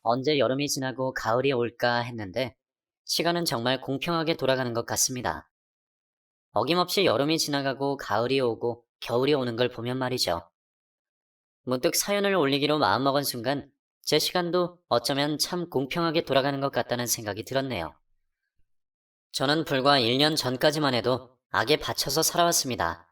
언제 여름이 지나고 가을이 올까 했는데 시간은 정말 공평하게 돌아가는 것 같습니다. 어김없이 여름이 지나가고 가을이 오고 겨울이 오는 걸 보면 말이죠. 문득 사연을 올리기로 마음먹은 순간 제 시간도 어쩌면 참 공평하게 돌아가는 것 같다는 생각이 들었네요. 저는 불과 1년 전까지만 해도 악에 받쳐서 살아왔습니다.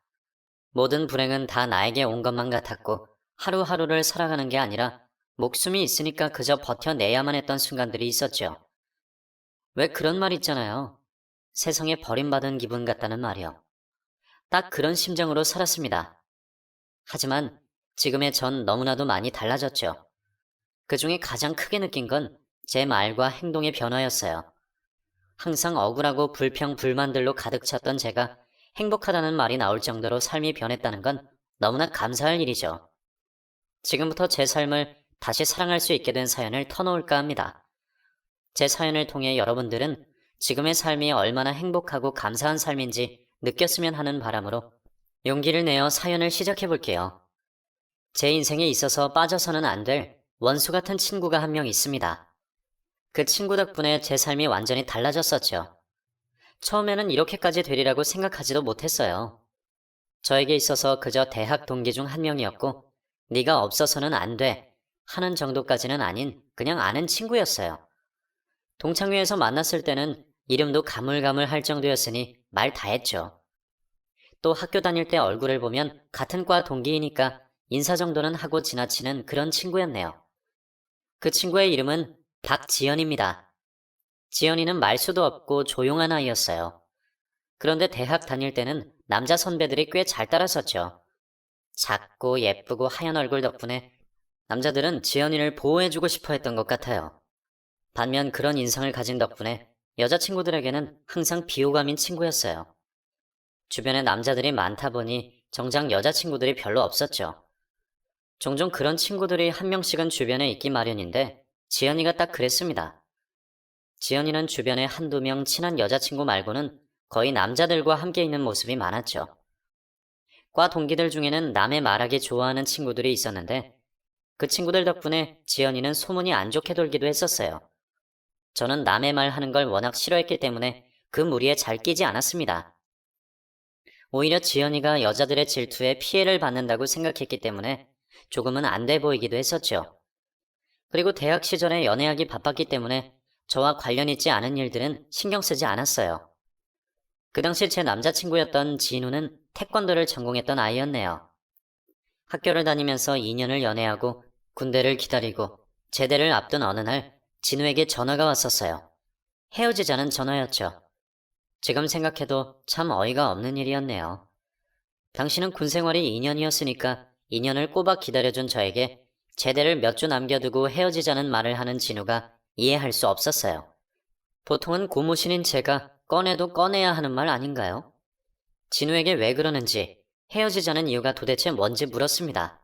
모든 불행은 다 나에게 온 것만 같았고 하루하루를 살아가는 게 아니라 목숨이 있으니까 그저 버텨내야만 했던 순간들이 있었죠. 왜 그런 말 있잖아요. 세상에 버림받은 기분 같다는 말이요. 딱 그런 심정으로 살았습니다. 하지만 지금의 전 너무나도 많이 달라졌죠. 그 중에 가장 크게 느낀 건 제 말과 행동의 변화였어요. 항상 억울하고 불평, 불만들로 가득 찼던 제가 행복하다는 말이 나올 정도로 삶이 변했다는 건 너무나 감사할 일이죠. 지금부터 제 삶을 다시 사랑할 수 있게 된 사연을 터놓을까 합니다. 제 사연을 통해 여러분들은 지금의 삶이 얼마나 행복하고 감사한 삶인지 느꼈으면 하는 바람으로 용기를 내어 사연을 시작해 볼게요. 제 인생에 있어서 빠져서는 안 될 원수 같은 친구가 한 명 있습니다. 그 친구 덕분에 제 삶이 완전히 달라졌었죠. 처음에는 이렇게까지 되리라고 생각하지도 못했어요. 저에게 있어서 그저 대학 동기 중 한 명이었고, 네가 없어서는 안 돼 하는 정도까지는 아닌 그냥 아는 친구였어요. 동창회에서 만났을 때는 이름도 가물가물할 정도였으니 말 다 했죠. 또 학교 다닐 때 얼굴을 보면 같은 과 동기이니까 인사 정도는 하고 지나치는 그런 친구였네요. 그 친구의 이름은 박지연입니다. 지연이는 말수도 없고 조용한 아이였어요. 그런데 대학 다닐 때는 남자 선배들이 꽤 잘 따랐었죠. 작고 예쁘고 하얀 얼굴 덕분에 남자들은 지연이를 보호해주고 싶어 했던 것 같아요. 반면 그런 인상을 가진 덕분에 여자친구들에게는 항상 비호감인 친구였어요. 주변에 남자들이 많다 보니 정작 여자친구들이 별로 없었죠. 종종 그런 친구들이 한 명씩은 주변에 있기 마련인데 지연이가 딱 그랬습니다. 지연이는 주변에 한두 명 친한 여자친구 말고는 거의 남자들과 함께 있는 모습이 많았죠. 과 동기들 중에는 남의 말하기 좋아하는 친구들이 있었는데 그 친구들 덕분에 지연이는 소문이 안 좋게 돌기도 했었어요. 저는 남의 말 하는 걸 워낙 싫어했기 때문에 그 무리에 잘 끼지 않았습니다. 오히려 지연이가 여자들의 질투에 피해를 받는다고 생각했기 때문에 조금은 안 돼 보이기도 했었죠. 그리고 대학 시절에 연애하기 바빴기 때문에 저와 관련 있지 않은 일들은 신경 쓰지 않았어요. 그 당시 제 남자친구였던 진우는 태권도를 전공했던 아이였네요. 학교를 다니면서 2년을 연애하고 군대를 기다리고 제대를 앞둔 어느 날 진우에게 전화가 왔었어요. 헤어지자는 전화였죠. 지금 생각해도 참 어이가 없는 일이었네요. 당신은 군 생활이 2년이었으니까 2년을 꼬박 기다려준 저에게 제대를 몇 주 남겨두고 헤어지자는 말을 하는 진우가 이해할 수 없었어요. 보통은 고무신인 제가 꺼내도 꺼내야 하는 말 아닌가요? 진우에게 왜 그러는지, 헤어지자는 이유가 도대체 뭔지 물었습니다.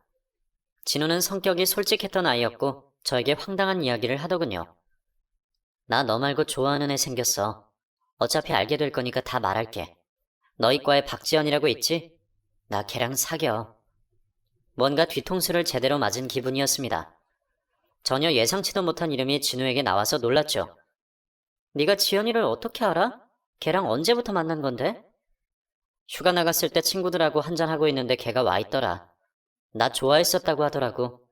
진우는 성격이 솔직했던 아이였고 저에게 황당한 이야기를 하더군요. 나 너 말고 좋아하는 애 생겼어. 어차피 알게 될 거니까 다 말할게. 너희 과에 박지연이라고 있지? 나 걔랑 사겨. 뭔가 뒤통수를 제대로 맞은 기분이었습니다. 전혀 예상치도 못한 이름이 진우에게 나와서 놀랐죠. 네가 지연이를 어떻게 알아? 걔랑 언제부터 만난 건데? 휴가 나갔을 때 친구들하고 한잔하고 있는데 걔가 와 있더라. 나 좋아했었다고 하더라고.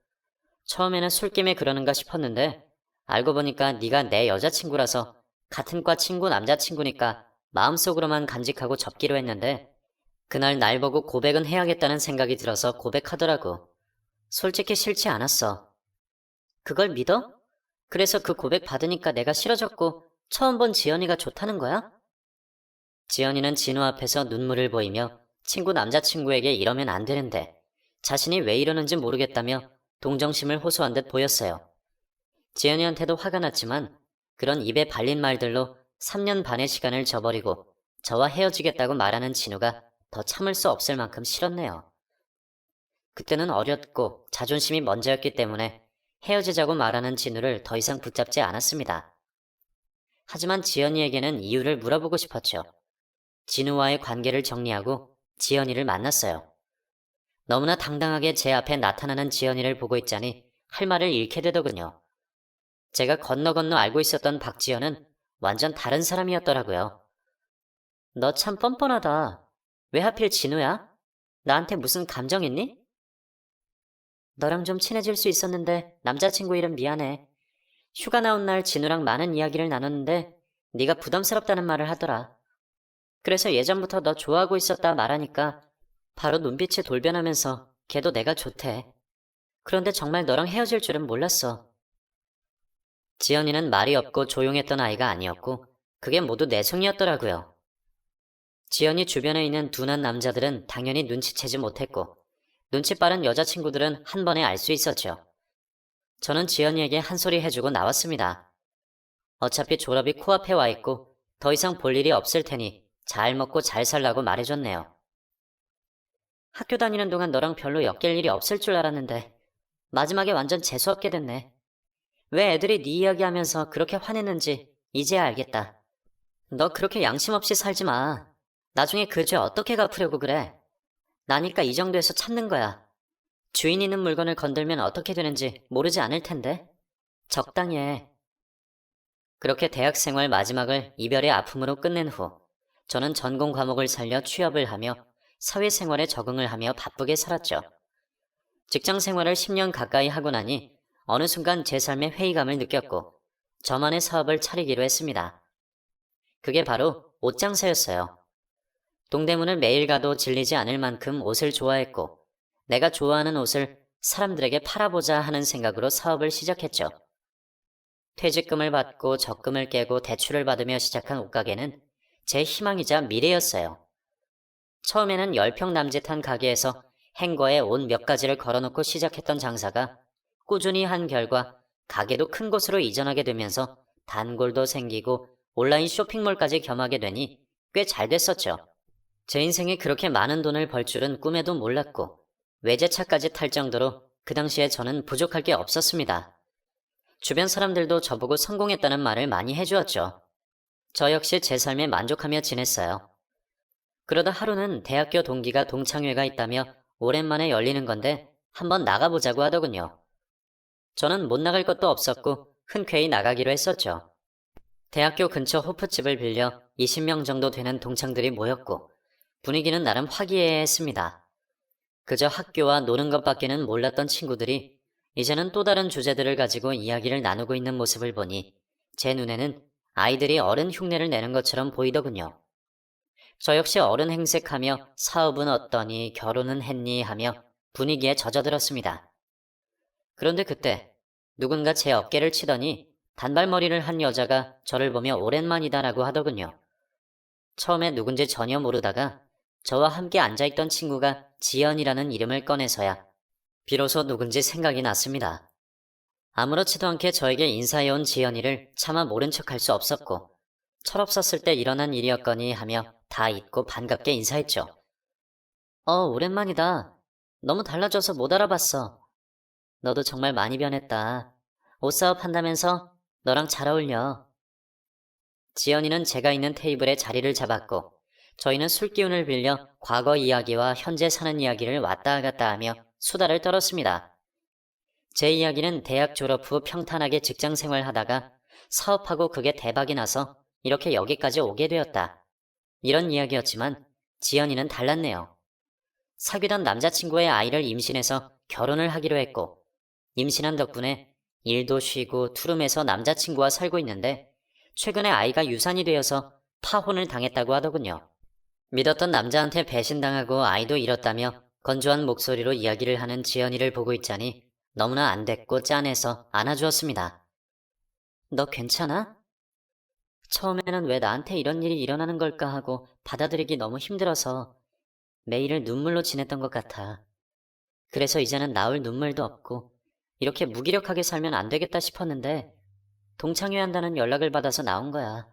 처음에는 술김에 그러는가 싶었는데 알고 보니까 네가 내 여자친구라서 같은 과 친구 남자친구니까 마음속으로만 간직하고 접기로 했는데 그날 날 보고 고백은 해야겠다는 생각이 들어서 고백하더라고. 솔직히 싫지 않았어. 그걸 믿어? 그래서 그 고백 받으니까 내가 싫어졌고 처음 본 지연이가 좋다는 거야? 지연이는 진우 앞에서 눈물을 보이며 친구 남자친구에게 이러면 안 되는데 자신이 왜 이러는지 모르겠다며 동정심을 호소한 듯 보였어요. 지연이한테도 화가 났지만 그런 입에 발린 말들로 3년 반의 시간을 저버리고 저와 헤어지겠다고 말하는 진우가 더 참을 수 없을 만큼 싫었네요. 그때는 어렸고 자존심이 먼저였기 때문에 헤어지자고 말하는 진우를 더 이상 붙잡지 않았습니다. 하지만 지연이에게는 이유를 물어보고 싶었죠. 진우와의 관계를 정리하고 지연이를 만났어요. 너무나 당당하게 제 앞에 나타나는 지연이를 보고 있자니 할 말을 잃게 되더군요. 제가 건너 건너 알고 있었던 박지연은 완전 다른 사람이었더라고요. 너 참 뻔뻔하다. 왜 하필 진우야? 나한테 무슨 감정 있니? 너랑 좀 친해질 수 있었는데 남자친구 이름 미안해. 휴가 나온 날 진우랑 많은 이야기를 나눴는데 네가 부담스럽다는 말을 하더라. 그래서 예전부터 너 좋아하고 있었다 말하니까 바로 눈빛이 돌변하면서 걔도 내가 좋대. 그런데 정말 너랑 헤어질 줄은 몰랐어. 지연이는 말이 없고 조용했던 아이가 아니었고 그게 모두 내성이었더라고요. 지연이 주변에 있는 둔한 남자들은 당연히 눈치채지 못했고 눈치 빠른 여자친구들은 한 번에 알 수 있었죠. 저는 지연이에게 한 소리 해주고 나왔습니다. 어차피 졸업이 코앞에 와 있고 더 이상 볼 일이 없을 테니 잘 먹고 잘 살라고 말해줬네요. 학교 다니는 동안 너랑 별로 엮일 일이 없을 줄 알았는데 마지막에 완전 재수없게 됐네. 왜 애들이 네 이야기하면서 그렇게 화냈는지 이제야 알겠다. 너 그렇게 양심 없이 살지 마. 나중에 그 죄 어떻게 갚으려고 그래? 나니까 이 정도에서 참는 거야. 주인 있는 물건을 건들면 어떻게 되는지 모르지 않을 텐데. 적당히 해. 그렇게 대학생활 마지막을 이별의 아픔으로 끝낸 후 저는 전공 과목을 살려 취업을 하며 사회생활에 적응을 하며 바쁘게 살았죠. 직장 생활을 10년 가까이 하고 나니 어느 순간 제 삶의 회의감을 느꼈고 저만의 사업을 차리기로 했습니다. 그게 바로 옷장사였어요. 동대문을 매일 가도 질리지 않을 만큼 옷을 좋아했고 내가 좋아하는 옷을 사람들에게 팔아보자 하는 생각으로 사업을 시작했죠. 퇴직금을 받고 적금을 깨고 대출을 받으며 시작한 옷가게는 제 희망이자 미래였어요. 처음에는 10평 남짓한 가게에서 행거에 옷 몇 가지를 걸어놓고 시작했던 장사가 꾸준히 한 결과 가게도 큰 곳으로 이전하게 되면서 단골도 생기고 온라인 쇼핑몰까지 겸하게 되니 꽤 잘 됐었죠. 제 인생에 그렇게 많은 돈을 벌 줄은 꿈에도 몰랐고 외제차까지 탈 정도로 그 당시에 저는 부족할 게 없었습니다. 주변 사람들도 저보고 성공했다는 말을 많이 해주었죠. 저 역시 제 삶에 만족하며 지냈어요. 그러다 하루는 대학교 동기가 동창회가 있다며 오랜만에 열리는 건데 한번 나가보자고 하더군요. 저는 못 나갈 것도 없었고 흔쾌히 나가기로 했었죠. 대학교 근처 호프집을 빌려 20명 정도 되는 동창들이 모였고 분위기는 나름 화기애애했습니다. 그저 학교와 노는 것밖에는 몰랐던 친구들이 이제는 또 다른 주제들을 가지고 이야기를 나누고 있는 모습을 보니 제 눈에는 아이들이 어른 흉내를 내는 것처럼 보이더군요. 저 역시 어른 행색하며 사업은 어떠니 결혼은 했니 하며 분위기에 젖어들었습니다. 그런데 그때 누군가 제 어깨를 치더니 단발머리를 한 여자가 저를 보며 오랜만이다라고 하더군요. 처음에 누군지 전혀 모르다가 저와 함께 앉아있던 친구가 지연이라는 이름을 꺼내서야 비로소 누군지 생각이 났습니다. 아무렇지도 않게 저에게 인사해온 지연이를 차마 모른 척할 수 없었고 철없었을 때 일어난 일이었거니 하며 다 잊고 반갑게 인사했죠. 오랜만이다. 너무 달라져서 못 알아봤어. 너도 정말 많이 변했다. 옷 사업 한다면서 너랑 잘 어울려. 지연이는 제가 있는 테이블에 자리를 잡았고 저희는 술기운을 빌려 과거 이야기와 현재 사는 이야기를 왔다 갔다 하며 수다를 떨었습니다. 제 이야기는 대학 졸업 후 평탄하게 직장 생활하다가 사업하고 그게 대박이 나서 이렇게 여기까지 오게 되었다. 이런 이야기였지만 지연이는 달랐네요. 사귀던 남자친구의 아이를 임신해서 결혼을 하기로 했고 임신한 덕분에 일도 쉬고 투룸에서 남자친구와 살고 있는데 최근에 아이가 유산이 되어서 파혼을 당했다고 하더군요. 믿었던 남자한테 배신당하고 아이도 잃었다며 건조한 목소리로 이야기를 하는 지연이를 보고 있자니 너무나 안 됐고 짠해서 안아주었습니다. 너 괜찮아? 처음에는 왜 나한테 이런 일이 일어나는 걸까 하고 받아들이기 너무 힘들어서 매일을 눈물로 지냈던 것 같아. 그래서 이제는 나올 눈물도 없고 이렇게 무기력하게 살면 안 되겠다 싶었는데 동창회 한다는 연락을 받아서 나온 거야.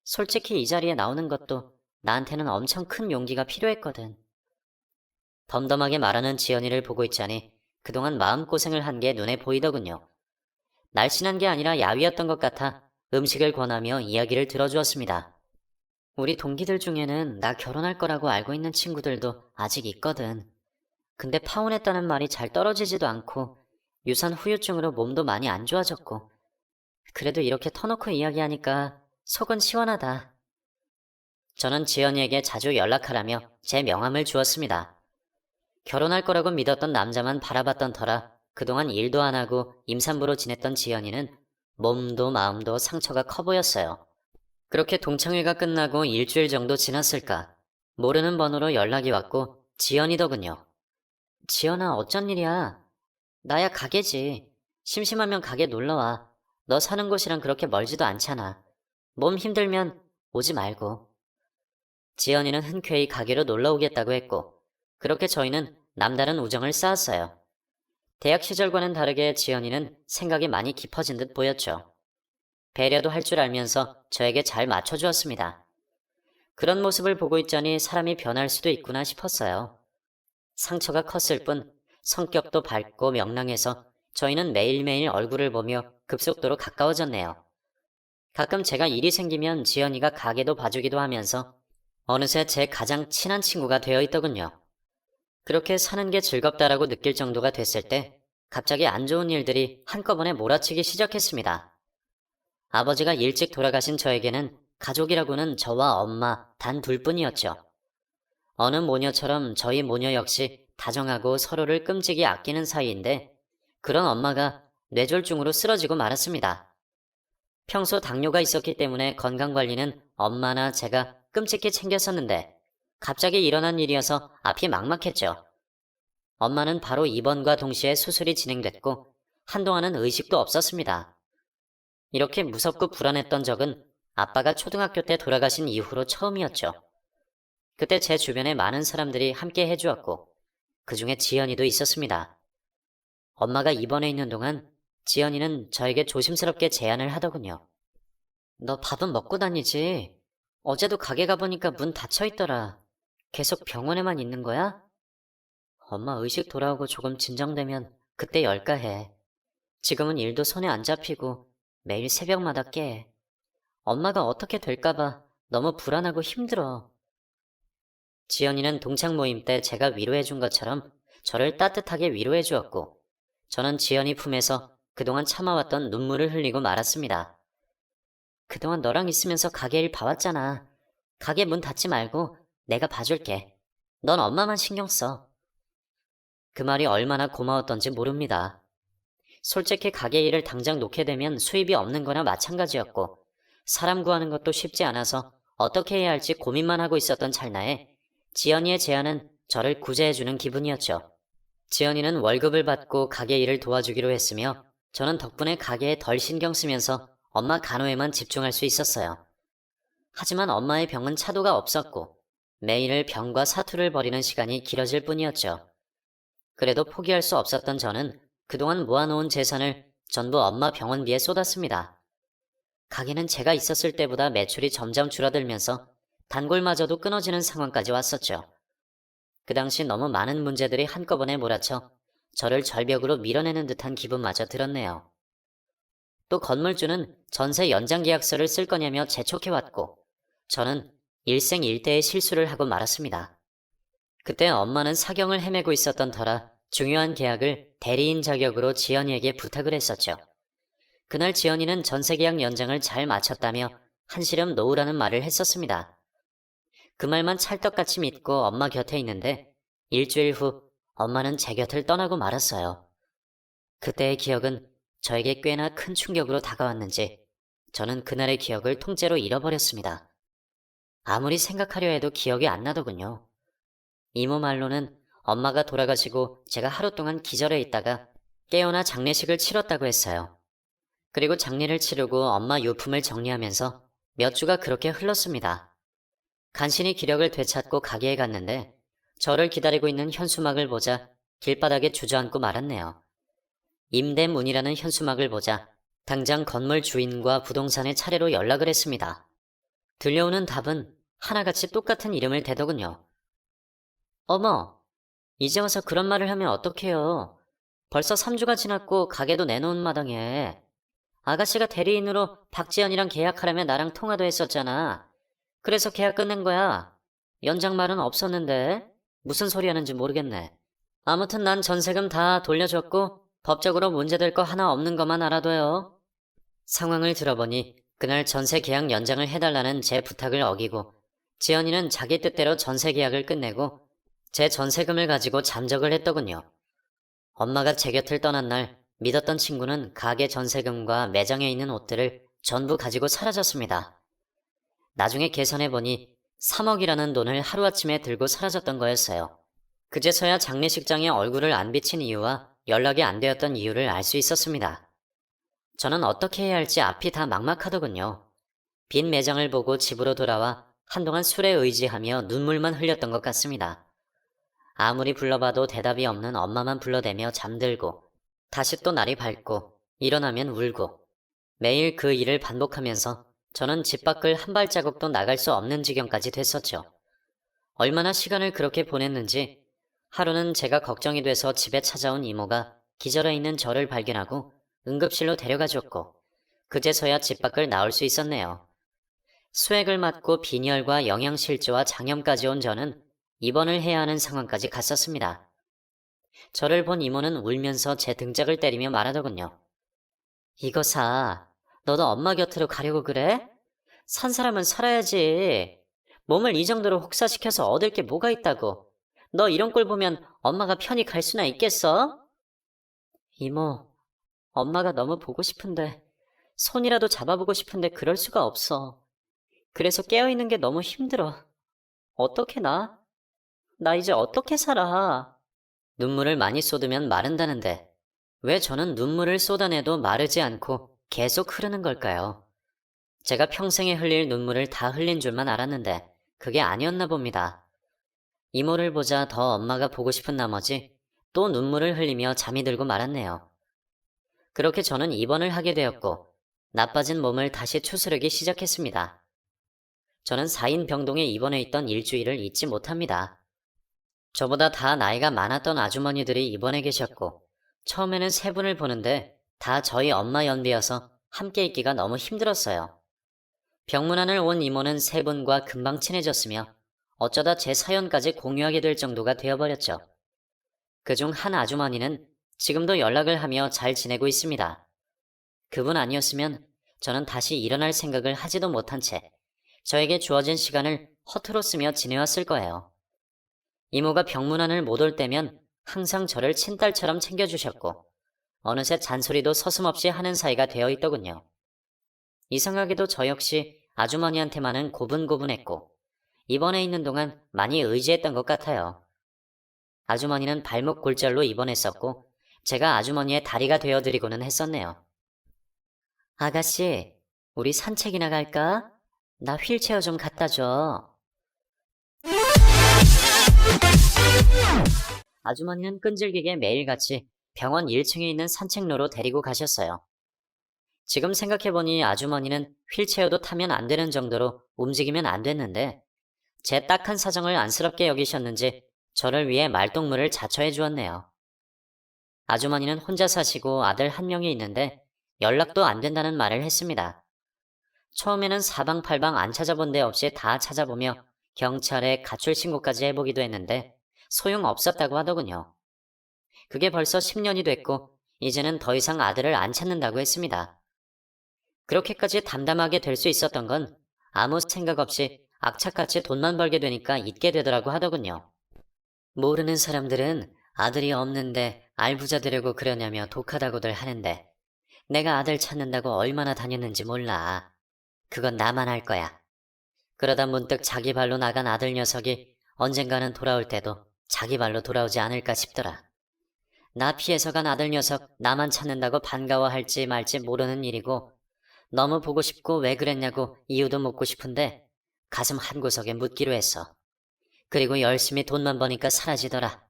솔직히 이 자리에 나오는 것도 나한테는 엄청 큰 용기가 필요했거든. 덤덤하게 말하는 지연이를 보고 있자니 그동안 마음고생을 한 게 눈에 보이더군요. 날씬한 게 아니라 야위였던 것 같아 음식을 권하며 이야기를 들어주었습니다. 우리 동기들 중에는 나 결혼할 거라고 알고 있는 친구들도 아직 있거든. 근데 파혼했다는 말이 잘 떨어지지도 않고 유산 후유증으로 몸도 많이 안 좋아졌고 그래도 이렇게 터놓고 이야기하니까 속은 시원하다. 저는 지연이에게 자주 연락하라며 제 명함을 주었습니다. 결혼할 거라고 믿었던 남자만 바라봤던 터라 그동안 일도 안 하고 임산부로 지냈던 지연이는 몸도 마음도 상처가 커 보였어요. 그렇게 동창회가 끝나고 일주일 정도 지났을까. 모르는 번호로 연락이 왔고 지연이더군요. 지연아, 어쩐 일이야? 나야 가게지. 심심하면 가게 놀러와. 너 사는 곳이랑 그렇게 멀지도 않잖아. 몸 힘들면 오지 말고. 지연이는 흔쾌히 가게로 놀러 오겠다고 했고, 그렇게 저희는 남다른 우정을 쌓았어요. 대학 시절과는 다르게 지연이는 생각이 많이 깊어진 듯 보였죠. 배려도 할 줄 알면서 저에게 잘 맞춰주었습니다. 그런 모습을 보고 있자니 사람이 변할 수도 있구나 싶었어요. 상처가 컸을 뿐 성격도 밝고 명랑해서 저희는 매일매일 얼굴을 보며 급속도로 가까워졌네요. 가끔 제가 일이 생기면 지연이가 가게도 봐주기도 하면서 어느새 제 가장 친한 친구가 되어 있더군요. 그렇게 사는 게 즐겁다라고 느낄 정도가 됐을 때 갑자기 안 좋은 일들이 한꺼번에 몰아치기 시작했습니다. 아버지가 일찍 돌아가신 저에게는 가족이라고는 저와 엄마 단 둘뿐이었죠. 어느 모녀처럼 저희 모녀 역시 다정하고 서로를 끔찍이 아끼는 사이인데 그런 엄마가 뇌졸중으로 쓰러지고 말았습니다. 평소 당뇨가 있었기 때문에 건강관리는 엄마나 제가 끔찍히 챙겼었는데 갑자기 일어난 일이어서 앞이 막막했죠. 엄마는 바로 입원과 동시에 수술이 진행됐고 한동안은 의식도 없었습니다. 이렇게 무섭고 불안했던 적은 아빠가 초등학교 때 돌아가신 이후로 처음이었죠. 그때 제 주변에 많은 사람들이 함께 해주었고 그 중에 지연이도 있었습니다. 엄마가 입원해 있는 동안 지연이는 저에게 조심스럽게 제안을 하더군요. 너 밥은 먹고 다니지? 어제도 가게 가보니까 문 닫혀 있더라. 계속 병원에만 있는 거야? 엄마 의식 돌아오고 조금 진정되면 그때 열까 해. 지금은 일도 손에 안 잡히고 매일 새벽마다 깨. 엄마가 어떻게 될까봐 너무 불안하고 힘들어. 지연이는 동창 모임 때 제가 위로해준 것처럼 저를 따뜻하게 위로해 주었고 저는 지연이 품에서 그동안 참아왔던 눈물을 흘리고 말았습니다. 그동안 너랑 있으면서 가게 일 봐왔잖아. 가게 문 닫지 말고 내가 봐줄게. 넌 엄마만 신경 써. 그 말이 얼마나 고마웠던지 모릅니다. 솔직히 가게 일을 당장 놓게 되면 수입이 없는 거나 마찬가지였고 사람 구하는 것도 쉽지 않아서 어떻게 해야 할지 고민만 하고 있었던 찰나에 지연이의 제안은 저를 구제해주는 기분이었죠. 지연이는 월급을 받고 가게 일을 도와주기로 했으며 저는 덕분에 가게에 덜 신경 쓰면서 엄마 간호에만 집중할 수 있었어요. 하지만 엄마의 병은 차도가 없었고 매일 병과 사투를 벌이는 시간이 길어질 뿐이었죠. 그래도 포기할 수 없었던 저는 그동안 모아놓은 재산을 전부 엄마 병원비에 쏟았습니다. 가게는 제가 있었을 때보다 매출이 점점 줄어들면서 단골마저도 끊어지는 상황까지 왔었죠. 그 당시 너무 많은 문제들이 한꺼번에 몰아쳐 저를 절벽으로 밀어내는 듯한 기분마저 들었네요. 또 건물주는 전세 연장 계약서를 쓸 거냐며 재촉해왔고 저는 일생일대의 실수를 하고 말았습니다. 그때 엄마는 사경을 헤매고 있었던 터라 중요한 계약을 대리인 자격으로 지연이에게 부탁을 했었죠. 그날 지연이는 전세계약 연장을 잘 마쳤다며 한시름 놓으라는 말을 했었습니다. 그 말만 찰떡같이 믿고 엄마 곁에 있는데 일주일 후 엄마는 제 곁을 떠나고 말았어요. 그때의 기억은 저에게 꽤나 큰 충격으로 다가왔는지 저는 그날의 기억을 통째로 잃어버렸습니다. 아무리 생각하려 해도 기억이 안 나더군요. 이모 말로는 엄마가 돌아가시고 제가 하루 동안 기절해 있다가 깨어나 장례식을 치렀다고 했어요. 그리고 장례를 치르고 엄마 유품을 정리하면서 몇 주가 그렇게 흘렀습니다. 간신히 기력을 되찾고 가게에 갔는데 저를 기다리고 있는 현수막을 보자 길바닥에 주저앉고 말았네요. 임대문이라는 현수막을 보자 당장 건물 주인과 부동산에 차례로 연락을 했습니다. 들려오는 답은 하나같이 똑같은 이름을 대더군요. 어머, 이제 와서 그런 말을 하면 어떡해요. 벌써 3주가 지났고 가게도 내놓은 마당에. 아가씨가 대리인으로 박지연이랑 계약하려면 나랑 통화도 했었잖아. 그래서 계약 끝낸 거야. 연장 말은 없었는데 무슨 소리 하는지 모르겠네. 아무튼 난 전세금 다 돌려줬고 법적으로 문제될 거 하나 없는 것만 알아둬요. 상황을 들어보니 그날 전세 계약 연장을 해달라는 제 부탁을 어기고 지연이는 자기 뜻대로 전세 계약을 끝내고 제 전세금을 가지고 잠적을 했더군요. 엄마가 제 곁을 떠난 날 믿었던 친구는 가게 전세금과 매장에 있는 옷들을 전부 가지고 사라졌습니다. 나중에 계산해보니 3억이라는 돈을 하루아침에 들고 사라졌던 거였어요. 그제서야 장례식장에 얼굴을 안 비친 이유와 연락이 안 되었던 이유를 알 수 있었습니다. 저는 어떻게 해야 할지 앞이 다 막막하더군요. 빈 매장을 보고 집으로 돌아와 한동안 술에 의지하며 눈물만 흘렸던 것 같습니다. 아무리 불러봐도 대답이 없는 엄마만 불러대며 잠들고 다시 또 날이 밝고 일어나면 울고 매일 그 일을 반복하면서 저는 집 밖을 한 발자국도 나갈 수 없는 지경까지 됐었죠. 얼마나 시간을 그렇게 보냈는지 하루는 제가 걱정이 돼서 집에 찾아온 이모가 기절해 있는 저를 발견하고 응급실로 데려가 줬고 그제서야 집 밖을 나올 수 있었네요. 수액을 맞고 빈혈과 영양실조와 장염까지 온 저는 입원을 해야 하는 상황까지 갔었습니다. 저를 본 이모는 울면서 제 등짝을 때리며 말하더군요. 이거 사. 너도 엄마 곁으로 가려고 그래? 산 사람은 살아야지. 몸을 이 정도로 혹사시켜서 얻을 게 뭐가 있다고. 너 이런 꼴 보면 엄마가 편히 갈 수나 있겠어? 이모, 엄마가 너무 보고 싶은데, 손이라도 잡아보고 싶은데 그럴 수가 없어. 그래서 깨어있는 게 너무 힘들어. 어떻게 나? 나 이제 어떻게 살아? 눈물을 많이 쏟으면 마른다는데, 왜 저는 눈물을 쏟아내도 마르지 않고 계속 흐르는 걸까요? 제가 평생에 흘릴 눈물을 다 흘린 줄만 알았는데, 그게 아니었나 봅니다. 이모를 보자 더 엄마가 보고 싶은 나머지 또 눈물을 흘리며 잠이 들고 말았네요. 그렇게 저는 입원을 하게 되었고 나빠진 몸을 다시 추스르기 시작했습니다. 저는 4인 병동에 입원해 있던 일주일을 잊지 못합니다. 저보다 다 나이가 많았던 아주머니들이 입원해 계셨고 처음에는 세 분을 보는데 다 저희 엄마 연배여서 함께 있기가 너무 힘들었어요. 병문안을 온 이모는 세 분과 금방 친해졌으며 어쩌다 제 사연까지 공유하게 될 정도가 되어버렸죠. 그중 한 아주머니는 지금도 연락을 하며 잘 지내고 있습니다. 그분 아니었으면 저는 다시 일어날 생각을 하지도 못한 채 저에게 주어진 시간을 허투루 쓰며 지내왔을 거예요. 이모가 병문안을 못 올 때면 항상 저를 친딸처럼 챙겨주셨고 어느새 잔소리도 서슴없이 하는 사이가 되어 있더군요. 이상하게도 저 역시 아주머니한테만은 고분고분했고 입원해 있는 동안 많이 의지했던 것 같아요. 아주머니는 발목 골절로 입원했었고 제가 아주머니의 다리가 되어드리고는 했었네요. 아가씨, 우리 산책이나 갈까? 나 휠체어 좀 갖다 줘. 아주머니는 끈질기게 매일같이 병원 1층에 있는 산책로로 데리고 가셨어요. 지금 생각해보니 아주머니는 휠체어도 타면 안 되는 정도로 움직이면 안 됐는데 제 딱한 사정을 안쓰럽게 여기셨는지 저를 위해 말동무를 자처해 주었네요. 아주머니는 혼자 사시고 아들 한 명이 있는데 연락도 안 된다는 말을 했습니다. 처음에는 사방팔방 안 찾아본 데 없이 다 찾아보며 경찰에 가출 신고까지 해보기도 했는데 소용없었다고 하더군요. 그게 벌써 10년이 됐고 이제는 더 이상 아들을 안 찾는다고 했습니다. 그렇게까지 담담하게 될 수 있었던 건 아무 생각 없이 악착같이 돈만 벌게 되니까 잊게 되더라고 하더군요. 모르는 사람들은 아들이 없는데 알부자 되려고 그러냐며 독하다고들 하는데 내가 아들 찾는다고 얼마나 다녔는지 몰라. 그건 나만 알 거야. 그러다 문득 자기 발로 나간 아들 녀석이 언젠가는 돌아올 때도 자기 발로 돌아오지 않을까 싶더라. 나 피해서 간 아들 녀석 나만 찾는다고 반가워할지 말지 모르는 일이고 너무 보고 싶고 왜 그랬냐고 이유도 묻고 싶은데 가슴 한구석에 묻기로 했어. 그리고 열심히 돈만 버니까 사라지더라.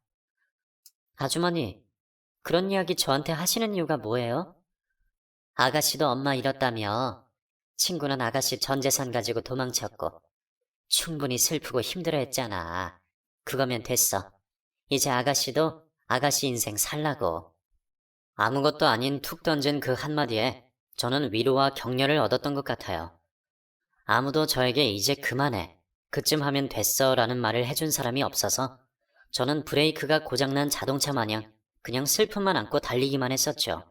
아주머니, 그런 이야기 저한테 하시는 이유가 뭐예요? 아가씨도 엄마 잃었다며. 친구는 아가씨 전 재산 가지고 도망쳤고 충분히 슬프고 힘들어했잖아. 그거면 됐어. 이제 아가씨도 아가씨 인생 살라고. 아무것도 아닌 툭 던진 그 한마디에 저는 위로와 격려를 얻었던 것 같아요. 아무도 저에게 이제 그만해. 그쯤 하면 됐어 라는 말을 해준 사람이 없어서 저는 브레이크가 고장난 자동차 마냥 그냥 슬픔만 안고 달리기만 했었죠.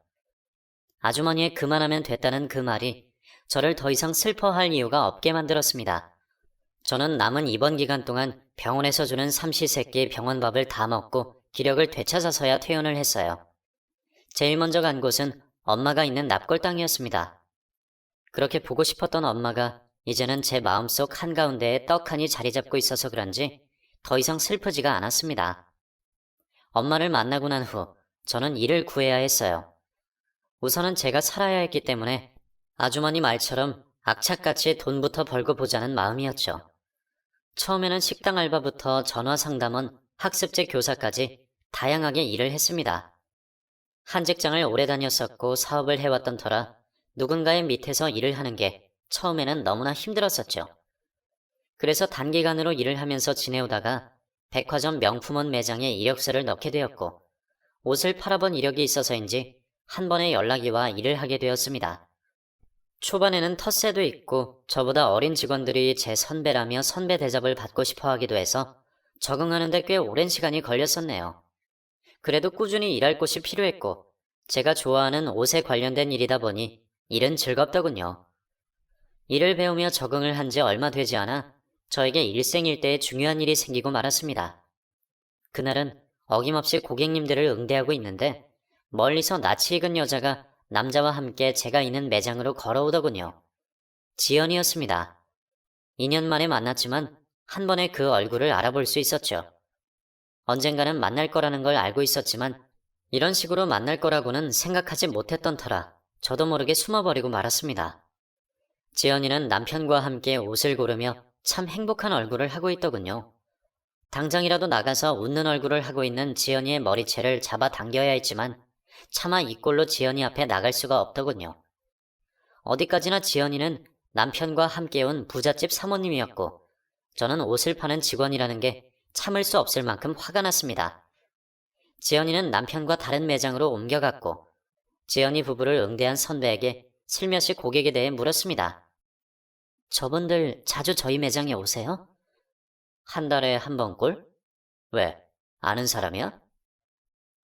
아주머니의 그만하면 됐다는 그 말이 저를 더 이상 슬퍼할 이유가 없게 만들었습니다. 저는 남은 입원 기간 동안 병원에서 주는 삼시세끼 병원밥을 다 먹고 기력을 되찾아서야 퇴원을 했어요. 제일 먼저 간 곳은 엄마가 있는 납골 땅이었습니다. 그렇게 보고 싶었던 엄마가 이제는 제 마음속 한가운데에 떡하니 자리 잡고 있어서 그런지 더 이상 슬프지가 않았습니다. 엄마를 만나고 난 후 저는 일을 구해야 했어요. 우선은 제가 살아야 했기 때문에 아주머니 말처럼 악착같이 돈부터 벌고 보자는 마음이었죠. 처음에는 식당 알바부터 전화 상담원, 학습제 교사까지 다양하게 일을 했습니다. 한 직장을 오래 다녔었고 사업을 해왔던 터라 누군가의 밑에서 일을 하는 게 처음에는 너무나 힘들었었죠. 그래서 단기간으로 일을 하면서 지내오다가 백화점 명품원 매장에 이력서를 넣게 되었고 옷을 팔아본 이력이 있어서인지 한 번에 연락이 와 일을 하게 되었습니다. 초반에는 텃세도 있고 저보다 어린 직원들이 제 선배라며 선배 대접을 받고 싶어 하기도 해서 적응하는데 꽤 오랜 시간이 걸렸었네요. 그래도 꾸준히 일할 곳이 필요했고 제가 좋아하는 옷에 관련된 일이다 보니 일은 즐겁더군요. 일을 배우며 적응을 한 지 얼마 되지 않아 저에게 일생일대의 중요한 일이 생기고 말았습니다. 그날은 어김없이 고객님들을 응대하고 있는데 멀리서 낯이 익은 여자가 남자와 함께 제가 있는 매장으로 걸어오더군요. 지연이었습니다. 2년 만에 만났지만 한 번에 그 얼굴을 알아볼 수 있었죠. 언젠가는 만날 거라는 걸 알고 있었지만 이런 식으로 만날 거라고는 생각하지 못했던 터라 저도 모르게 숨어버리고 말았습니다. 지연이는 남편과 함께 옷을 고르며 참 행복한 얼굴을 하고 있더군요. 당장이라도 나가서 웃는 얼굴을 하고 있는 지연이의 머리채를 잡아 당겨야 했지만 차마 이 꼴로 지연이 앞에 나갈 수가 없더군요. 어디까지나 지연이는 남편과 함께 온 부잣집 사모님이었고 저는 옷을 파는 직원이라는 게 참을 수 없을 만큼 화가 났습니다. 지연이는 남편과 다른 매장으로 옮겨갔고 지연이 부부를 응대한 선배에게 슬며시 고객에 대해 물었습니다. 저분들 자주 저희 매장에 오세요? 한 달에 한 번꼴? 왜? 아는 사람이야?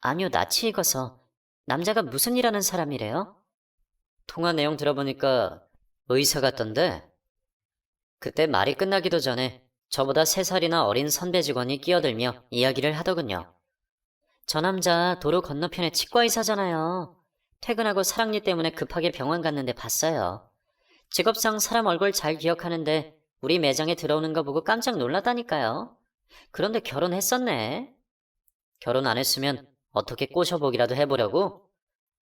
아니요, 낯이 익어서. 남자가 무슨 일 하는 사람이래요? 통화 내용 들어보니까 의사 같던데? 그때 말이 끝나기도 전에 저보다 3살이나 어린 선배 직원이 끼어들며 이야기를 하더군요. 저 남자 도로 건너편에 치과의사잖아요. 퇴근하고 사랑니 때문에 급하게 병원 갔는데 봤어요. 직업상 사람 얼굴 잘 기억하는데 우리 매장에 들어오는 거 보고 깜짝 놀랐다니까요. 그런데 결혼했었네. 결혼 안 했으면 어떻게 꼬셔보기라도 해보려고?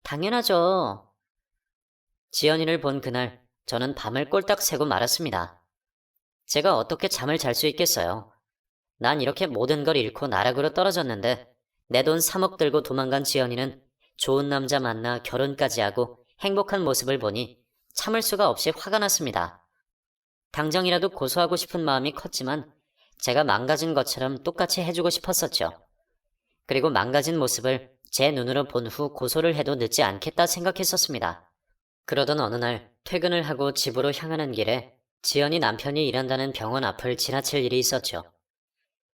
당연하죠. 지연이를 본 그날 저는 밤을 꼴딱 새고 말았습니다. 제가 어떻게 잠을 잘 수 있겠어요. 난 이렇게 모든 걸 잃고 나락으로 떨어졌는데 내 돈 3억 들고 도망간 지연이는 좋은 남자 만나 결혼까지 하고 행복한 모습을 보니 참을 수가 없이 화가 났습니다. 당장이라도 고소하고 싶은 마음이 컸지만 제가 망가진 것처럼 똑같이 해주고 싶었었죠. 그리고 망가진 모습을 제 눈으로 본 후 고소를 해도 늦지 않겠다 생각했었습니다. 그러던 어느 날 퇴근을 하고 집으로 향하는 길에 지연이 남편이 일한다는 병원 앞을 지나칠 일이 있었죠.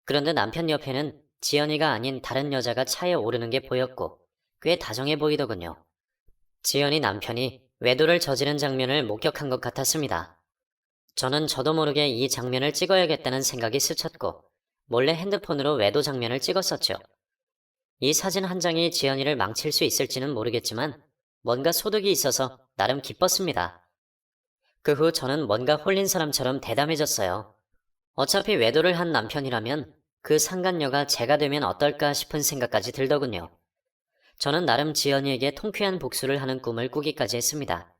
그런데 남편 옆에는 지연이가 아닌 다른 여자가 차에 오르는 게 보였고 꽤 다정해 보이더군요. 지연이 남편이 외도를 저지른 장면을 목격한 것 같았습니다. 저는 저도 모르게 이 장면을 찍어야겠다는 생각이 스쳤고 몰래 핸드폰으로 외도 장면을 찍었었죠. 이 사진 한 장이 지연이를 망칠 수 있을지는 모르겠지만 뭔가 소득이 있어서 나름 기뻤습니다. 그 후 저는 뭔가 홀린 사람처럼 대담해졌어요. 어차피 외도를 한 남편이라면 그 상간녀가 제가 되면 어떨까 싶은 생각까지 들더군요. 저는 나름 지연이에게 통쾌한 복수를 하는 꿈을 꾸기까지 했습니다.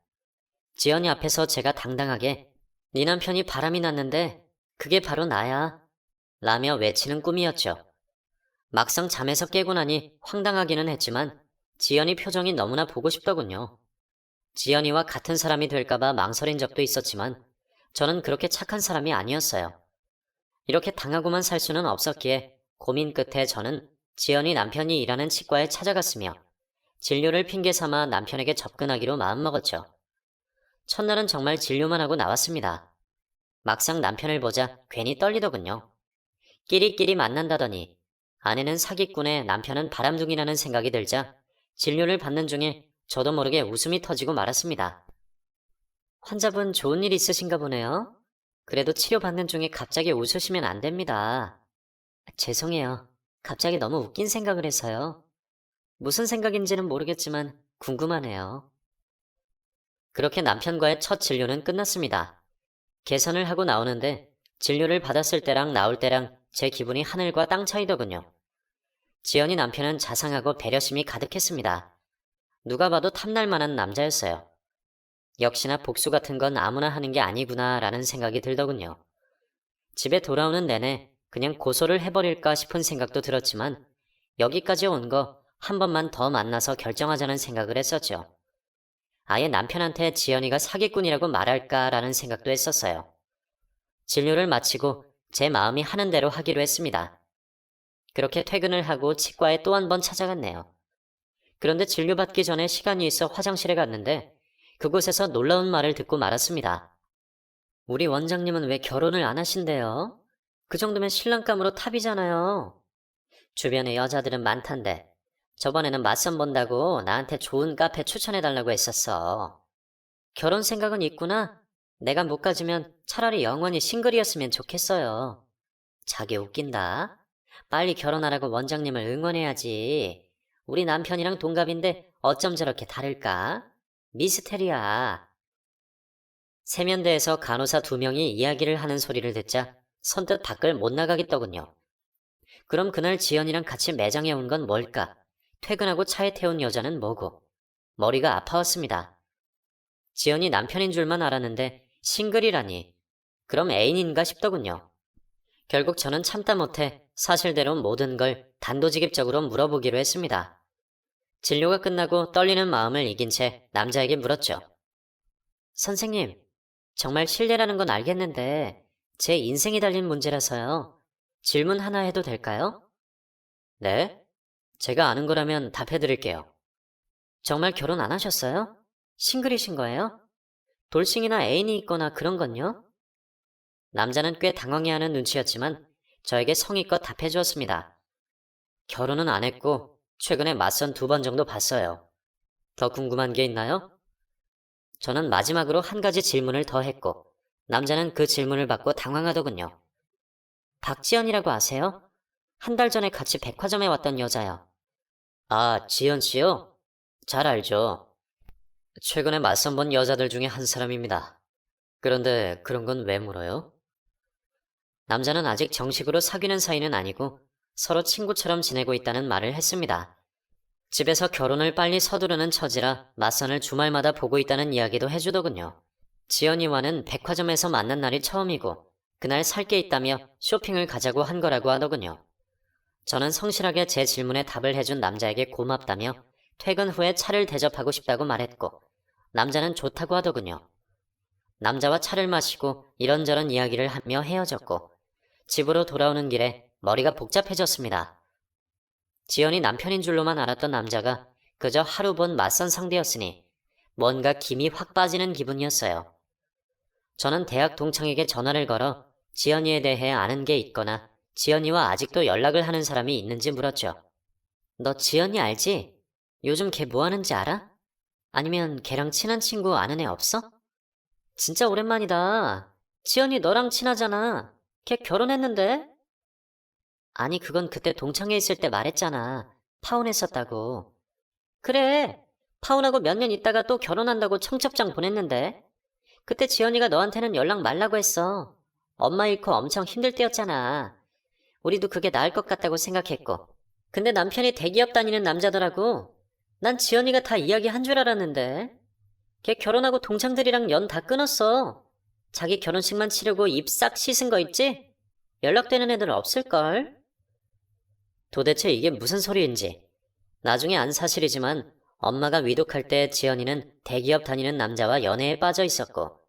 지연이 앞에서 제가 당당하게 네 남편이 바람이 났는데 그게 바로 나야 라며 외치는 꿈이었죠. 막상 잠에서 깨고 나니 황당하기는 했지만 지연이 표정이 너무나 보고 싶더군요. 지연이와 같은 사람이 될까봐 망설인 적도 있었지만 저는 그렇게 착한 사람이 아니었어요. 이렇게 당하고만 살 수는 없었기에 고민 끝에 저는 지연이 남편이 일하는 치과에 찾아갔으며 진료를 핑계 삼아 남편에게 접근하기로 마음먹었죠. 첫날은 정말 진료만 하고 나왔습니다. 막상 남편을 보자 괜히 떨리더군요. 끼리끼리 만난다더니 아내는 사기꾼에 남편은 바람둥이라는 생각이 들자 진료를 받는 중에 저도 모르게 웃음이 터지고 말았습니다. 환자분 좋은 일 있으신가 보네요. 그래도 치료받는 중에 갑자기 웃으시면 안 됩니다. 죄송해요. 갑자기 너무 웃긴 생각을 해서요. 무슨 생각인지는 모르겠지만 궁금하네요. 그렇게 남편과의 첫 진료는 끝났습니다. 개선을 하고 나오는데 진료를 받았을 때랑 나올 때랑 제 기분이 하늘과 땅 차이더군요. 지연이 남편은 자상하고 배려심이 가득했습니다. 누가 봐도 탐날 만한 남자였어요. 역시나 복수 같은 건 아무나 하는 게 아니구나라는 생각이 들더군요. 집에 돌아오는 내내 그냥 고소를 해버릴까 싶은 생각도 들었지만 여기까지 온 거 한 번만 더 만나서 결정하자는 생각을 했었죠. 아예 남편한테 지연이가 사기꾼이라고 말할까라는 생각도 했었어요. 진료를 마치고 제 마음이 하는 대로 하기로 했습니다. 그렇게 퇴근을 하고 치과에 또 한 번 찾아갔네요. 그런데 진료받기 전에 시간이 있어 화장실에 갔는데 그곳에서 놀라운 말을 듣고 말았습니다. 우리 원장님은 왜 결혼을 안 하신대요? 그 정도면 신랑감으로 탑이잖아요. 주변에 여자들은 많단데 저번에는 맞선 본다고 나한테 좋은 카페 추천해달라고 했었어. 결혼 생각은 있구나? 내가 못 가지면 차라리 영원히 싱글이었으면 좋겠어요. 자기 웃긴다. 빨리 결혼하라고 원장님을 응원해야지. 우리 남편이랑 동갑인데 어쩜 저렇게 다를까? 미스테리야. 세면대에서 간호사 2명이 이야기를 하는 소리를 듣자 선뜻 밖을 못 나가겠더군요. 그럼 그날 지연이랑 같이 매장에 온 건 뭘까? 퇴근하고 차에 태운 여자는 뭐고? 머리가 아파왔습니다. 지연이 남편인 줄만 알았는데 싱글이라니. 그럼 애인인가 싶더군요. 결국 저는 참다 못해 사실대로 모든 걸 단도직입적으로 물어보기로 했습니다. 진료가 끝나고 떨리는 마음을 이긴 채 남자에게 물었죠. 선생님, 정말 실례라는 건 알겠는데 제 인생이 달린 문제라서요. 질문 하나 해도 될까요? 네? 제가 아는 거라면 답해드릴게요. 정말 결혼 안 하셨어요? 싱글이신 거예요? 돌싱이나 애인이 있거나 그런 건요? 남자는 꽤 당황해하는 눈치였지만 저에게 성의껏 답해주었습니다. 결혼은 안 했고 최근에 맞선 2번 정도 봤어요. 더 궁금한 게 있나요? 저는 마지막으로 한 가지 질문을 더 했고 남자는 그 질문을 받고 당황하더군요. 박지연이라고 아세요? 한 달 전에 같이 백화점에 왔던 여자요. 아, 지연 씨요? 잘 알죠. 최근에 맞선 본 여자들 중에 한 사람입니다. 그런데 그런 건 왜 물어요? 남자는 아직 정식으로 사귀는 사이는 아니고 서로 친구처럼 지내고 있다는 말을 했습니다. 집에서 결혼을 빨리 서두르는 처지라 맞선을 주말마다 보고 있다는 이야기도 해주더군요. 지연이와는 백화점에서 만난 날이 처음이고 그날 살 게 있다며 쇼핑을 가자고 한 거라고 하더군요. 저는 성실하게 제 질문에 답을 해준 남자에게 고맙다며 퇴근 후에 차를 대접하고 싶다고 말했고 남자는 좋다고 하더군요. 남자와 차를 마시고 이런저런 이야기를 하며 헤어졌고 집으로 돌아오는 길에 머리가 복잡해졌습니다. 지연이 남편인 줄로만 알았던 남자가 그저 하루 본 맞선 상대였으니 뭔가 김이 확 빠지는 기분이었어요. 저는 대학 동창에게 전화를 걸어 지연이에 대해 아는 게 있거나 지연이와 아직도 연락을 하는 사람이 있는지 물었죠. 너 지연이 알지? 요즘 걔 뭐 하는지 알아? 아니면 걔랑 친한 친구 아는 애 없어? 진짜 오랜만이다. 지연이 너랑 친하잖아. 걔 결혼했는데? 아니, 그건 그때 동창회 있을 때 말했잖아. 파혼했었다고. 그래. 파혼하고 몇 년 있다가 또 결혼한다고 청첩장 보냈는데. 그때 지연이가 너한테는 연락 말라고 했어. 엄마 잃고 엄청 힘들 때였잖아. 우리도 그게 나을 것 같다고 생각했고. 근데 남편이 대기업 다니는 남자더라고. 난 지연이가 다 이야기한 줄 알았는데. 걔 결혼하고 동창들이랑 연 다 끊었어. 자기 결혼식만 치르고 입 싹 씻은 거 있지? 연락되는 애들 없을걸? 도대체 이게 무슨 소리인지. 나중에 안 사실이지만 엄마가 위독할 때 지연이는 대기업 다니는 남자와 연애에 빠져 있었고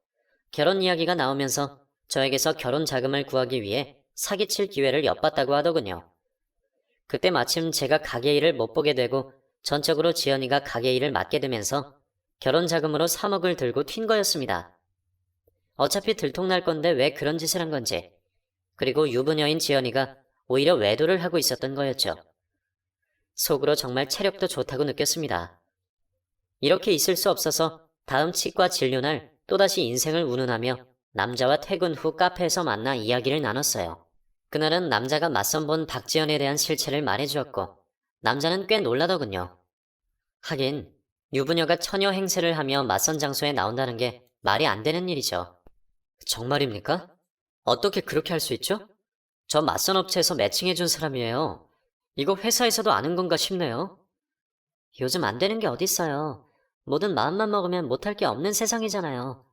결혼 이야기가 나오면서 저에게서 결혼 자금을 구하기 위해 사기칠 기회를 엿봤다고 하더군요. 그때 마침 제가 가게 일을 못 보게 되고 전적으로 지연이가 가게 일을 맡게 되면서 결혼 자금으로 3억을 들고 튄 거였습니다. 어차피 들통날 건데 왜 그런 짓을 한 건지. 그리고 유부녀인 지연이가 오히려 외도를 하고 있었던 거였죠. 속으로 정말 체력도 좋다고 느꼈습니다. 이렇게 있을 수 없어서 다음 치과 진료날 또다시 인생을 운운하며 남자와 퇴근 후 카페에서 만나 이야기를 나눴어요. 그날은 남자가 맞선 본 박지연에 대한 실체를 말해주었고 남자는 꽤 놀라더군요. 하긴 유부녀가 처녀 행세를 하며 맞선 장소에 나온다는 게 말이 안 되는 일이죠. 정말입니까? 어떻게 그렇게 할 수 있죠? 저 맞선 업체에서 매칭해준 사람이에요. 이거 회사에서도 아는 건가 싶네요. 요즘 안 되는 게 어딨어요. 뭐든 마음만 먹으면 못할 게 없는 세상이잖아요.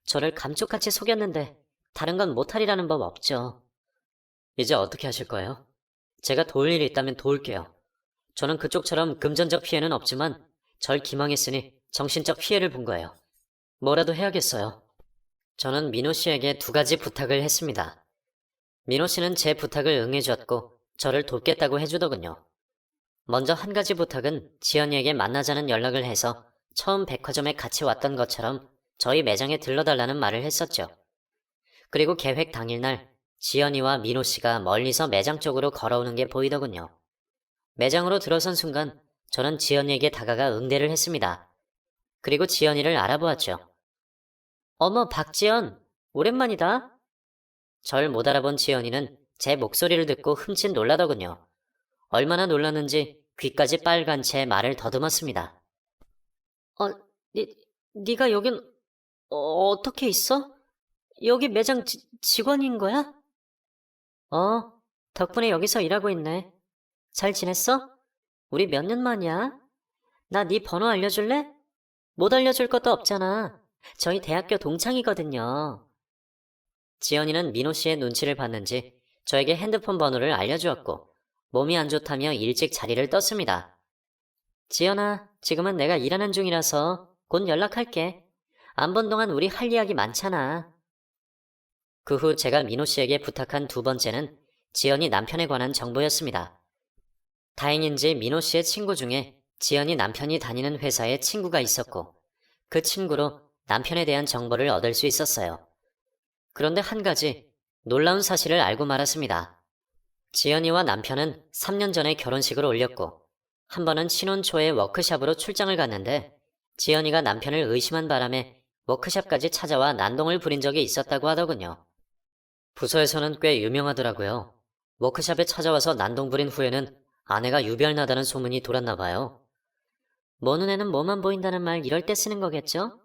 저를 감쪽같이 속였는데 다른 건 못하리라는 법 없죠. 이제 어떻게 하실 거예요? 제가 도울 일이 있다면 도울게요. 저는 그쪽처럼 금전적 피해는 없지만 절 기망했으니 정신적 피해를 본 거예요. 뭐라도 해야겠어요. 저는 민호 씨에게 두 가지 부탁을 했습니다. 민호 씨는 제 부탁을 응해주었고 저를 돕겠다고 해주더군요. 먼저 한 가지 부탁은 지연이에게 만나자는 연락을 해서 처음 백화점에 같이 왔던 것처럼 저희 매장에 들러달라는 말을 했었죠. 그리고 계획 당일날 지연이와 민호 씨가 멀리서 매장 쪽으로 걸어오는 게 보이더군요. 매장으로 들어선 순간 저는 지연이에게 다가가 응대를 했습니다. 그리고 지연이를 알아보았죠. 어머, 박지연, 오랜만이다. 절 못 알아본 지연이는 제 목소리를 듣고 흠칫 놀라더군요. 얼마나 놀랐는지 귀까지 빨간 채 말을 더듬었습니다. 어, 네가 여긴 어떻게 있어? 여기 매장 직원인 거야? 덕분에 여기서 일하고 있네. 잘 지냈어? 우리 몇 년 만이야? 나 네 번호 알려줄래? 못 알려줄 것도 없잖아. 저희 대학교 동창이거든요. 지연이는 민호 씨의 눈치를 봤는지 저에게 핸드폰 번호를 알려주었고 몸이 안 좋다며 일찍 자리를 떴습니다. 지연아, 지금은 내가 일하는 중이라서 곧 연락할게. 안 본 동안 우리 할 이야기 많잖아. 그 후 제가 민호 씨에게 부탁한 두 번째는 지연이 남편에 관한 정보였습니다. 다행인지 민호 씨의 친구 중에 지연이 남편이 다니는 회사에 친구가 있었고 그 친구로 남편에 대한 정보를 얻을 수 있었어요. 그런데 한 가지 놀라운 사실을 알고 말았습니다. 지연이와 남편은 3년 전에 결혼식을 올렸고 한 번은 신혼 초에 워크샵으로 출장을 갔는데 지연이가 남편을 의심한 바람에 워크샵까지 찾아와 난동을 부린 적이 있었다고 하더군요. 부서에서는 꽤 유명하더라고요. 워크샵에 찾아와서 난동 부린 후에는 아내가 유별나다는 소문이 돌았나 봐요. 뭐 눈에는 뭐만 보인다는 말 이럴 때 쓰는 거겠죠?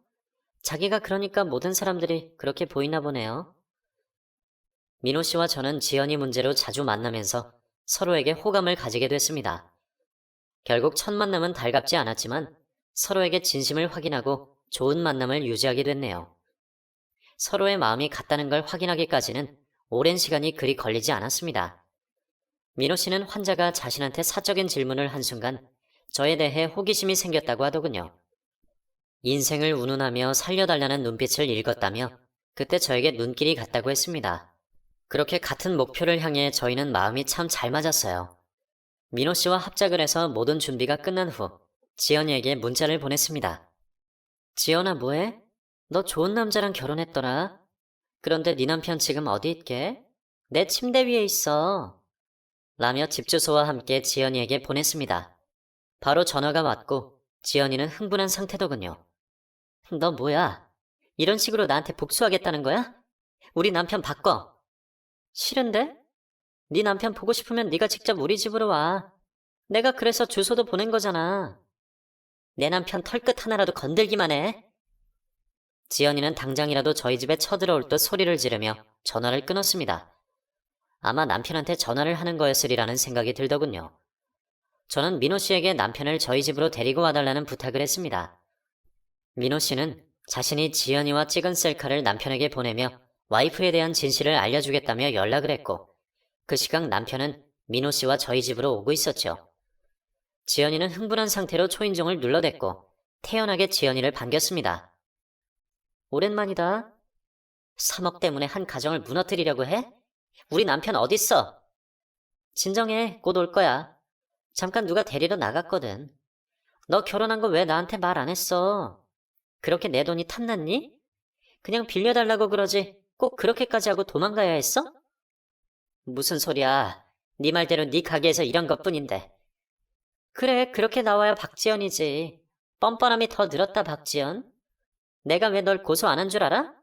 자기가 그러니까 모든 사람들이 그렇게 보이나 보네요. 민호 씨와 저는 지연이 문제로 자주 만나면서 서로에게 호감을 가지게 됐습니다. 결국 첫 만남은 달갑지 않았지만 서로에게 진심을 확인하고 좋은 만남을 유지하게 됐네요. 서로의 마음이 같다는 걸 확인하기까지는 오랜 시간이 그리 걸리지 않았습니다. 민호 씨는 환자가 자신한테 사적인 질문을 한 순간 저에 대해 호기심이 생겼다고 하더군요. 인생을 운운하며 살려달라는 눈빛을 읽었다며 그때 저에게 눈길이 갔다고 했습니다. 그렇게 같은 목표를 향해 저희는 마음이 참 잘 맞았어요. 민호 씨와 합작을 해서 모든 준비가 끝난 후 지연이에게 문자를 보냈습니다. 지연아, 뭐해? 너 좋은 남자랑 결혼했더라. 그런데 네 남편 지금 어디 있게? 내 침대 위에 있어. 라며 집 주소와 함께 지연이에게 보냈습니다. 바로 전화가 왔고 지연이는 흥분한 상태더군요. 너 뭐야? 이런 식으로 나한테 복수하겠다는 거야? 우리 남편 바꿔. 싫은데? 네 남편 보고 싶으면 네가 직접 우리 집으로 와. 내가 그래서 주소도 보낸 거잖아. 내 남편 털끝 하나라도 건들기만 해. 지연이는 당장이라도 저희 집에 쳐들어올 듯 소리를 지르며 전화를 끊었습니다. 아마 남편한테 전화를 하는 거였으리라는 생각이 들더군요. 저는 민호 씨에게 남편을 저희 집으로 데리고 와달라는 부탁을 했습니다. 민호 씨는 자신이 지연이와 찍은 셀카를 남편에게 보내며 와이프에 대한 진실을 알려주겠다며 연락을 했고 그 시각 남편은 민호 씨와 저희 집으로 오고 있었죠. 지연이는 흥분한 상태로 초인종을 눌러댔고 태연하게 지연이를 반겼습니다. 오랜만이다. 3억 때문에 한 가정을 무너뜨리려고 해? 우리 남편 어딨어? 진정해, 곧 올 거야. 잠깐 누가 데리러 나갔거든. 너 결혼한 거 왜 나한테 말 안 했어? 그렇게 내 돈이 탐났니? 그냥 빌려달라고 그러지 꼭 그렇게까지 하고 도망가야 했어? 무슨 소리야. 네 말대로 네 가게에서 일한 것뿐인데. 그래, 그렇게 나와야 박지연이지. 뻔뻔함이 더 늘었다, 박지연. 내가 왜 널 고소 안 한 줄 알아?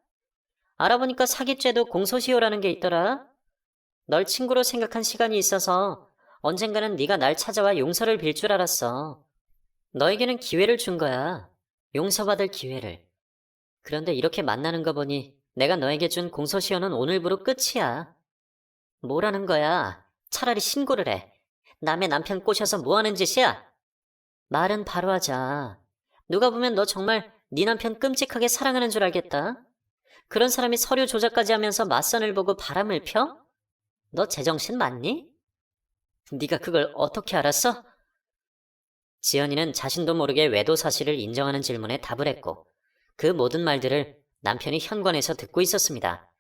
알아보니까 사기죄도 공소시효라는 게 있더라. 널 친구로 생각한 시간이 있어서 언젠가는 네가 날 찾아와 용서를 빌 줄 알았어. 너에게는 기회를 준 거야. 용서받을 기회를. 그런데 이렇게 만나는 거 보니 내가 너에게 준 공소시효는 오늘부로 끝이야. 뭐라는 거야? 차라리 신고를 해. 남의 남편 꼬셔서 뭐 하는 짓이야? 말은 바로 하자. 누가 보면 너 정말 네 남편 끔찍하게 사랑하는 줄 알겠다. 그런 사람이 서류 조작까지 하면서 맞선을 보고 바람을 펴? 너 제정신 맞니? 네가 그걸 어떻게 알았어? 지연이는 자신도 모르게 외도 사실을 인정하는 질문에 답을 했고 그 모든 말들을 남편이 현관에서 듣고 있었습니다.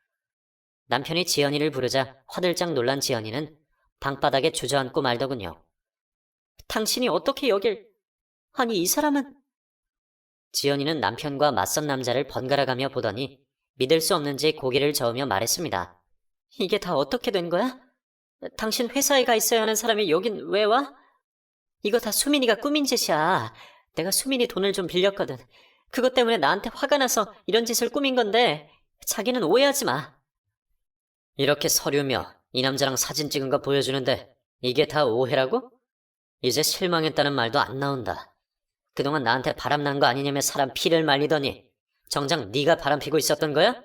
남편이 지연이를 부르자 화들짝 놀란 지연이는 방바닥에 주저앉고 말더군요. 당신이 어떻게 여길... 아니 이 사람은... 지연이는 남편과 맞선 남자를 번갈아가며 보더니 믿을 수 없는지 고개를 저으며 말했습니다. 이게 다 어떻게 된 거야? 당신 회사에 가 있어야 하는 사람이 여긴 왜 와? 이거 다 수민이가 꾸민 짓이야. 내가 수민이 돈을 좀 빌렸거든. 그것 때문에 나한테 화가 나서 이런 짓을 꾸민 건데 자기는 오해하지 마. 이렇게 서류며 이 남자랑 사진 찍은 거 보여주는데 이게 다 오해라고? 이제 실망했다는 말도 안 나온다. 그동안 나한테 바람난 거 아니냐며 사람 피를 말리더니 정작 네가 바람피고 있었던 거야?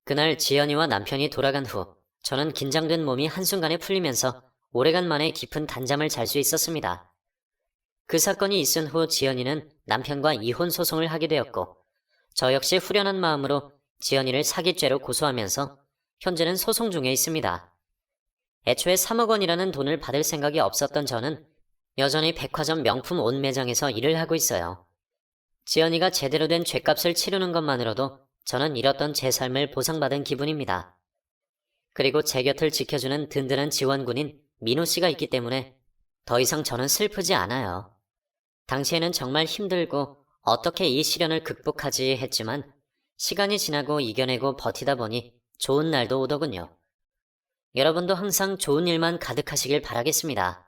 그날 지연이와 남편이 돌아간 후 저는 긴장된 몸이 한순간에 풀리면서 오래간만에 깊은 단잠을 잘 수 있었습니다. 그 사건이 있은 후 지연이는 남편과 이혼 소송을 하게 되었고 저 역시 후련한 마음으로 지연이를 사기죄로 고소하면서 현재는 소송 중에 있습니다. 애초에 3억 원이라는 돈을 받을 생각이 없었던 저는 여전히 백화점 명품 옷 매장에서 일을 하고 있어요. 지연이가 제대로 된 죗값을 치르는 것만으로도 저는 잃었던 제 삶을 보상받은 기분입니다. 그리고 제 곁을 지켜주는 든든한 지원군인 민호 씨가 있기 때문에 더 이상 저는 슬프지 않아요. 당시에는 정말 힘들고 어떻게 이 시련을 극복하지 했지만 시간이 지나고 이겨내고 버티다 보니 좋은 날도 오더군요. 여러분도 항상 좋은 일만 가득하시길 바라겠습니다.